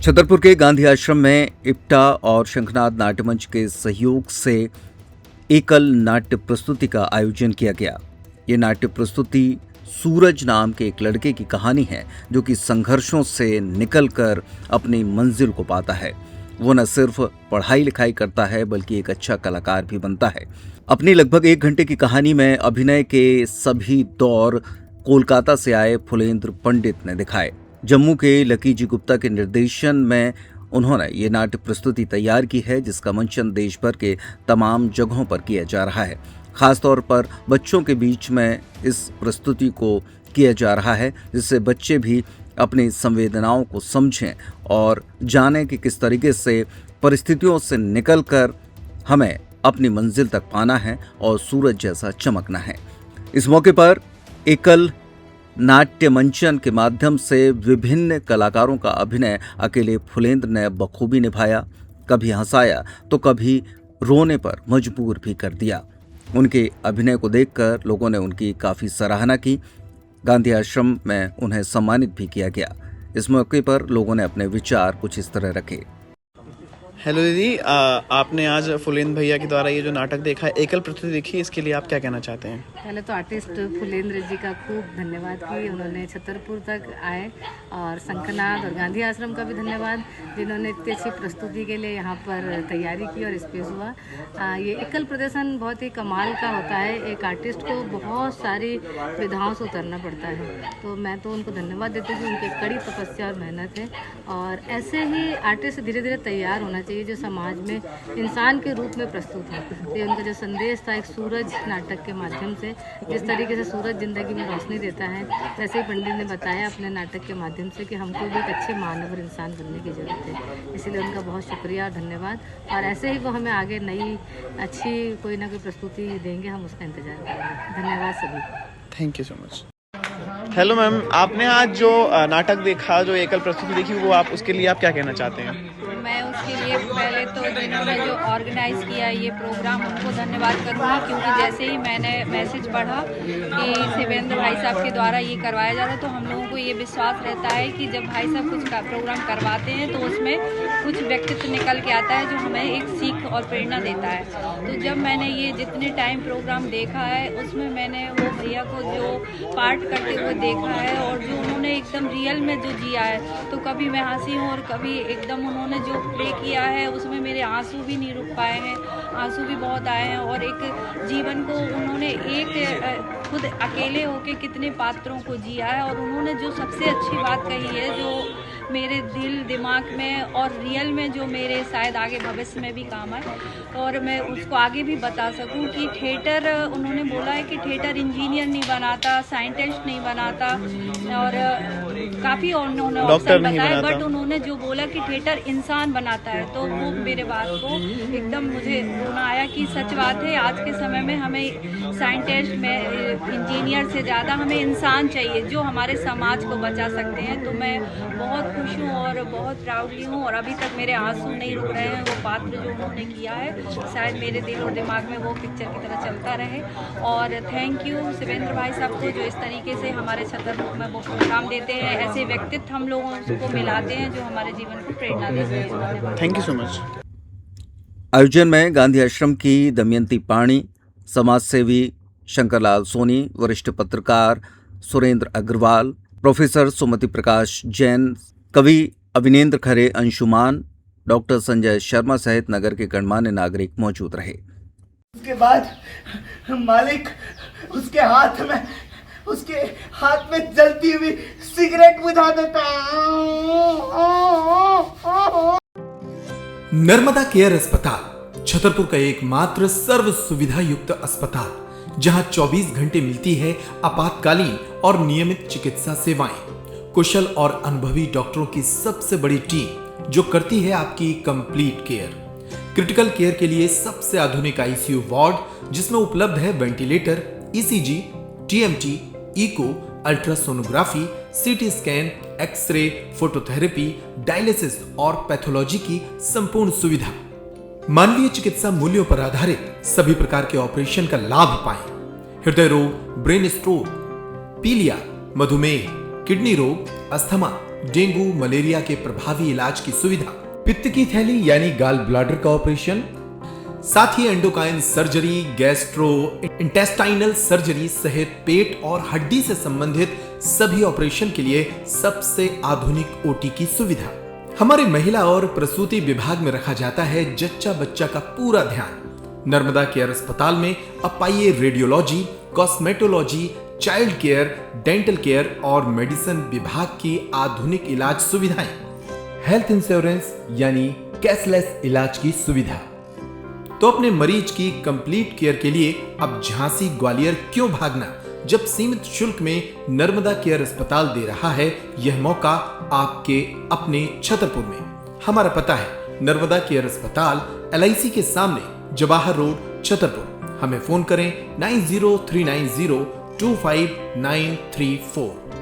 छतरपुर के गांधी आश्रम में इप्टा और शंखनाद नाट्य मंच के सहयोग से एकल नाट्य प्रस्तुति का आयोजन किया गया। ये नाट्य प्रस्तुति सूरज नाम के एक लड़के की कहानी है जो कि संघर्षों से निकलकर अपनी मंजिल को पाता है। वो न सिर्फ पढ़ाई लिखाई करता है बल्कि एक अच्छा कलाकार भी बनता है। अपनी लगभग 1 घंटे की कहानी में अभिनय के सभी दौर कोलकाता से आए फुलेंद्र पंडित ने दिखाए। जम्मू के लकी जी गुप्ता के निर्देशन में उन्होंने ये नाट्य प्रस्तुति तैयार की है, जिसका मंचन देश भर के तमाम जगहों पर किया जा रहा है। खासतौर पर बच्चों के बीच में इस प्रस्तुति को किया जा रहा है, जिससे बच्चे भी अपनी संवेदनाओं को समझें और जानें कि किस तरीके से परिस्थितियों से निकलकर हमें अपनी मंजिल तक पाना है और सूरज जैसा चमकना है। इस मौके पर एकल नाट्य मंचन के माध्यम से विभिन्न कलाकारों का अभिनय अकेले फुलेंद्र ने बखूबी निभाया। कभी हंसाया तो कभी रोने पर मजबूर भी कर दिया। उनके अभिनय को देखकर लोगों ने उनकी काफ़ी सराहना की। गांधी आश्रम में उन्हें सम्मानित भी किया गया। इस मौके पर लोगों ने अपने विचार कुछ इस तरह रखे। हेलो दीदी, आपने आज फुलेंद्र भैया के द्वारा ये जो नाटक देखा है, एकल प्रस्तुति देखी, इसके लिए आप क्या कहना चाहते हैं? पहले तो आर्टिस्ट फुलेंद्र जी का खूब धन्यवाद कि उन्होंने छतरपुर तक आए, और शंखनाद और गांधी आश्रम का भी धन्यवाद जिन्होंने इतनी अच्छी प्रस्तुति के लिए यहाँ पर तैयारी की और स्पेस हुआ। ये एकल प्रदर्शन बहुत ही कमाल का होता है। एक आर्टिस्ट को बहुत सारी विधाओं से उतरना पड़ता है, तो मैं तो उनको धन्यवाद देती हूँ कि उनकी कड़ी तपस्या और मेहनत है। और ऐसे ही आर्टिस्ट धीरे धीरे तैयार होना चाहिए जो समाज में इंसान के रूप में प्रस्तुत है। तो ये उनका जो संदेश था एक सूरज नाटक के माध्यम से, जिस तरीके से सूरज जिंदगी में रोशनी देता है, वैसे ही पंडित ने बताया अपने नाटक के माध्यम से कि हमको भी एक अच्छे मानव और इंसान बनने की जरूरत है। इसलिए उनका बहुत शुक्रिया और धन्यवाद। और ऐसे ही वो हमें आगे नई अच्छी कोई ना कोई प्रस्तुति देंगे, हम उसका इंतजार करेंगे। धन्यवाद सभी। Thank you so much. Hello ma'am, आपने आज जो नाटक देखा, जो एकल प्रस्तुति देखी, वो आप उसके लिए आप क्या कहना चाहते हैं? मैं उसके लिए पहले तो जिन्होंने जो ऑर्गेनाइज़ किया ये प्रोग्राम, उनको धन्यवाद करूँगी, क्योंकि जैसे ही मैंने मैसेज पढ़ा कि शिवेंद्र भाई साहब के द्वारा ये करवाया जा रहा है, तो हम लोगों को ये विश्वास रहता है कि जब भाई साहब कुछ प्रोग्राम करवाते हैं तो उसमें कुछ व्यक्तित्व निकल के आता है जो हमें एक सीख और प्रेरणा देता है। तो जब मैंने ये जितने टाइम प्रोग्राम देखा है, उसमें मैंने वो भैया को जो पार्ट करते हुए देखा है और जो उन्होंने एकदम रियल में जो जिया है, तो कभी मैं हंसी हूँ और कभी एकदम उन्होंने जो प्ले किया है उसमें मेरे आंसू भी नहीं रुक पाए हैं, आंसू भी बहुत आए हैं। और एक जीवन को उन्होंने एक खुद अकेले होके कितने पात्रों को जिया है, और उन्होंने जो सबसे अच्छी बात कही है जो मेरे दिल दिमाग में और रियल में जो मेरे शायद आगे भविष्य में भी काम आए और मैं उसको आगे भी बता सकूं कि थिएटर, उन्होंने बोला है कि थिएटर इंजीनियर नहीं बनाता, साइंटिस्ट नहीं बनाता, और काफ़ी उन्होंने ऑप्शन बताया, बट उन्होंने जो बोला कि थिएटर इंसान बनाता है, तो वो मेरे बात को एकदम मुझे रोना आया कि सच बात है। आज के समय में हमें साइंटिस्ट में इंजीनियर से ज़्यादा हमें इंसान चाहिए जो हमारे समाज को बचा सकते हैं। तो मैं बहुत खुश हूँ और बहुत प्राउडली हूँ, और अभी तक मेरे आंसू नहीं रुक रहे हैं। वो पात्र जो उन्होंने किया है शायद मेरे दिल और दिमाग में वो पिक्चर की तरह चलता रहे। और थैंक यू शिवेंद्र भाई साहब को जो इस तरीके से हमारे छतरपुर में वो प्रोग्राम देते हैं, ऐसे व्यक्तित्व हम लोगों को मिलाते हैं जो हमारे जीवन को प्रेरणा देते हैं। Thank you so much. आयोजन में गांधी आश्रम की दमयंती पाणी, समाजसेवी शंकरलाल सोनी, वरिष्ठ पत्रकार सुरेंद्र अग्रवाल, प्रोफेसर सुमति प्रकाश जैन, कवि अविनेंद्र खरे अंशुमान, डॉक्टर संजय शर्मा सहित नगर के गणमान्य नागरिक मौजूद रहे। उसके बाद मालिक उसके हाथ में जलती हुई सिगरेट बुझा देता। नर्मदा केयर अस्पताल छतरपुर का एकमात्र सर्व सुविधा युक्त अस्पताल, जहां 24 घंटे मिलती है आपातकालीन और नियमित चिकित्सा सेवाएं। कुशल और अनुभवी डॉक्टरों की सबसे बड़ी टीम जो करती है आपकी कंप्लीट केयर। क्रिटिकल केयर के लिए सबसे आधुनिक आईसीयू वार्ड, जिसमें उपलब्ध है ventilator, ECG, TMT, echo, ultrasonography, CT scan, x ray, phototherapy, dialysis और पैथोलॉजी की संपूर्ण सुविधा। मानवीय चिकित्सा मूल्यों पर आधारित सभी प्रकार के ऑपरेशन का लाभ पाएं। हृदय रोग, ब्रेन स्ट्रोक, पीलिया, मधुमेह, किडनी रोग, अस्थमा, डेंगू मलेरिया के प्रभावी इलाज की सुविधा, पित्त की थैली यानी गाल ब्लैडर का ऑपरेशन, साथ ही endocrine surgery, gastrointestinal surgery सहित पेट और हड्डी से संबंधित सभी ऑपरेशन के लिए सबसे आधुनिक ओटी की सुविधा। हमारे महिला और प्रसूति विभाग में रखा जाता है जच्चा बच्चा का पूरा ध्यान। नर्मदा केयर अस्पताल में अब पाइए radiology, cosmetology, child care, dental care और मेडिसिन विभाग की आधुनिक इलाज सुविधाएं, हेल्थ इंश्योरेंस यानी कैशलेस इलाज की सुविधा। तो अपने मरीज की कंप्लीट केयर के लिए अब झांसी ग्वालियर क्यों भागना, जब सीमित शुल्क में नर्मदा केयर अस्पताल दे रहा है यह मौका आपके अपने छतरपुर में। हमारा पता है नर्मदा केयर अस्पताल LIC के सामने, जवाहर रोड, छतरपुर। हमें फोन करें 9039025934।